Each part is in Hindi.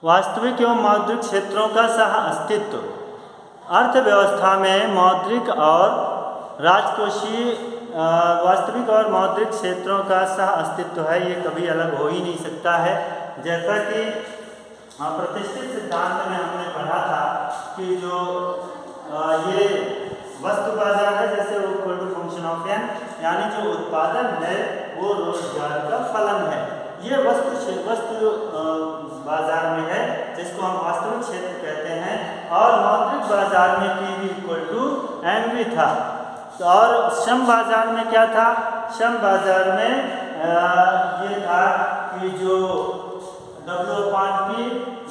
वास्तविक एवं मौद्रिक क्षेत्रों का सह अस्तित्व। अर्थव्यवस्था में मौद्रिक और राजकोषीय वास्तविक और मौद्रिक क्षेत्रों का सह अस्तित्व है, ये कभी अलग हो ही नहीं सकता है। जैसा कि प्रतिष्ठित सिद्धांत में हमने पढ़ा था कि जो ये वस्तु बाजार है, जैसे वो equal to function of N, यानी जो उत्पादन है वो रोजगार का फलन है। ये वस्तु बाजार में है, जिसको हम वास्तविक क्षेत्र कहते हैं, और मौद्रिक बाजार में पी इक्वल टू एम भी था। और श्रम बाजार में क्या था? श्रम बाजार में ये था कि जो W/P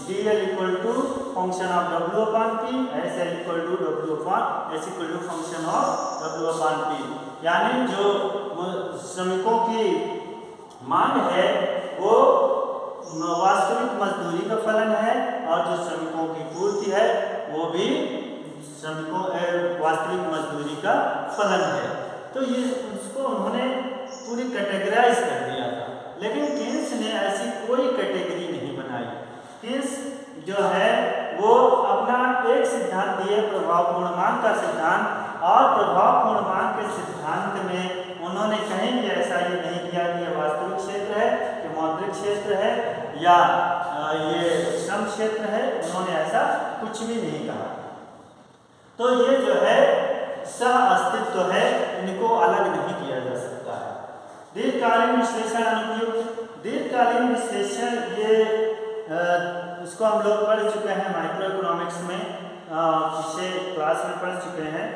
DL equal to function of W/P, SL equal to S equal to function of W/P, यानी जो श्रमिकों की मांग है वो वास्तविक मजदूरी का फलन है, और जो श्रमिकों की पूर्ति है वो भी श्रमिकों वास्तविक मजदूरी का फलन है। तो ये उसको उन्होंने पूरी कैटेगराइज कर दिया था, लेकिन केन्स ने ऐसी कोई कैटेगरी नहीं बनाई। केन्स जो है वो अपना एक सिद्धांत दिए, प्रभावपूर्ण मांग का सिद्धांत, और प्रभावपूर्ण मांग के सिद्धांत में उन्होंने कहीं भी ऐसा ये नहीं किया कि ये वास्तविक क्षेत्र है, कि मौद्रिक क्षेत्र है, या ये श्रम क्षेत्र है। उन्होंने ऐसा कुछ भी नहीं कहा। तो ये जो है सह अस्तित्व है, इनको अलग नहीं किया जा सकता है। दीर्घकालीन विश्लेषण अनुपयुक्त। दीर्घकालीन विश्लेषण ये इसको हम लोग पढ़ चुके हैं माइक्रो इकोनॉमिक्स में, पिछले क्लास में पढ़ चुके हैं।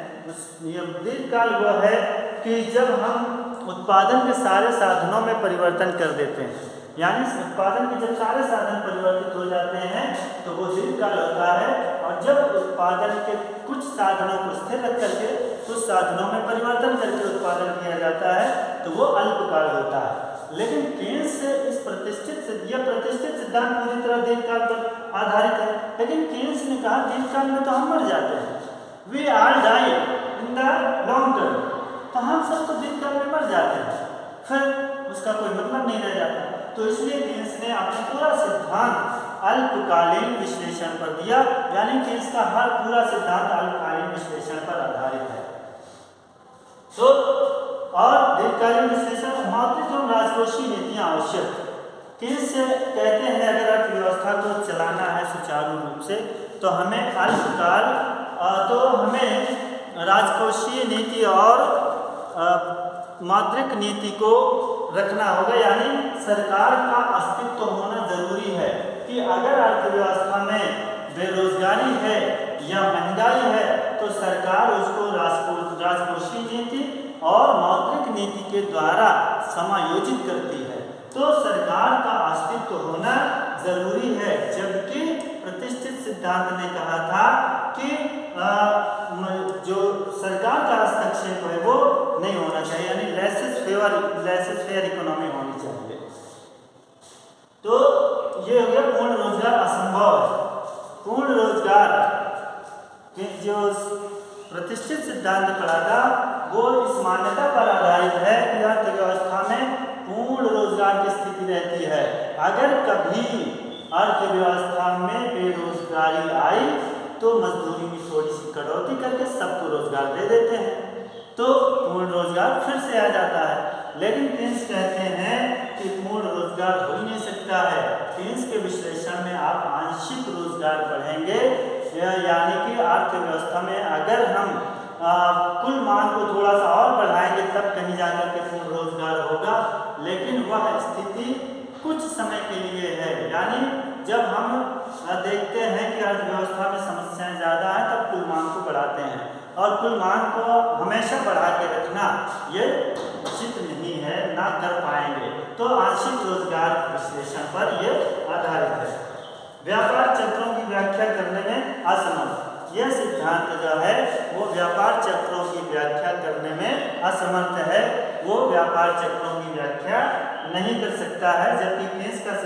ये दीर्घकाल वो है कि जब हम उत्पादन के सारे साधनों में परिवर्तन कर देते हैं, यानी उत्पादन के जब सारे साधन परिवर्तित हो जाते हैं तो वो दीर्घकाल होता है, और जब उत्पादन के कुछ साधनों को स्थिर रख करके कुछ साधनों में परिवर्तन करके उत्पादन किया जाता है तो वो अल्पकाल होता है। लेकिन केन्स से इस प्रतिष्ठित सिद्धांत पूरी तरह दीर्घकाल पर आधारित है, लेकिन केन्स ने कहा दीर्घकाल में तो हम मर जाते हैं, we are die in the long term, तो हम सब तो दीर्घकाल में मर जाते हैं, फिर उसका कोई मतलब नहीं रह जाता। तो इसलिए केन्स ने अपना पूरा सिद्धांत अल्पकालीन विश्लेषण पर दिया, यानी केन्स का हर पूरा सिद्धांत अल्पकालीन विश्लेषण पर आधारित है। तो और दीर्घकालीन विश्लेषण मौद्रिक एवं राजकोषीय नीतियां आवश्यक। केन्स कहते हैं अगर अर्थव्यवस्था को चलाना है सुचारू रूप से तो हमें अल्पकाल तो हमें राजकोषीय नीति और मौद्रिक नीति को रखना होगा, यानी सरकार का अस्तित्व होना जरूरी है कि अगर अर्थव्यवस्था में बेरोजगारी है या महंगाई है तो सरकार उसको राजकोषीय नीति और मौद्रिक नीति के द्वारा समायोजित करती है। तो सरकार का अस्तित्व होना जरूरी है, जबकि प्रतिष्ठित सिद्धांत ने कहा था कि जो सरकार का हस्तक्षेप है वो नहीं होना चाहिए, यानी लेसेस फेयर इकोनॉमी होनी चाहिए। तो ये हो गया पूर्ण रोजगार असंभव है। पूर्ण रोजगार के जो प्रतिष्ठित सिद्धांत पढ़ा था वो इस मान्यता पर आधारित है कि अर्थव्यवस्था में पूर्ण रोजगार की स्थिति रहती है। अगर कभी अर्थव्यवस्था में बेरोजगारी आई तो मजदूरी में थोड़ी सी कटौती करके सबको रोजगार दे देते हैं, तो पूर्ण रोजगार फिर से आ जाता है। लेकिन केन्स कहते हैं कि पूर्ण रोजगार हो ही नहीं सकता है। केन्स के विश्लेषण में आप आंशिक रोजगार पढ़ेंगे, यानी कि अर्थव्यवस्था में अगर हम कुल मांग को थोड़ा सा और बढ़ाएंगे तब कहीं जाकर के पूर्ण रोजगार होगा, लेकिन वह स्थिति कुछ समय के लिए है। यानी जब हम देखते हैं कि अर्थव्यवस्था में समस्याएं ज़्यादा हैं तब कुल मांग को बढ़ाते हैं, और कुल मांग को हमेशा बढ़ा के रखना ये उचित नहीं है, ना कर पाएंगे। तो आंशिक रोजगार विश्लेषण पर ये आधारित है। व्यापार चक्रों की व्याख्या करने में असमर्थ। यह सिद्धांत जो है वो व्यापार चक्रों की व्याख्या करने में असमर्थ है, वो व्यापार चक्रों की व्याख्या नहीं कर सकता है, जबकि केन्स का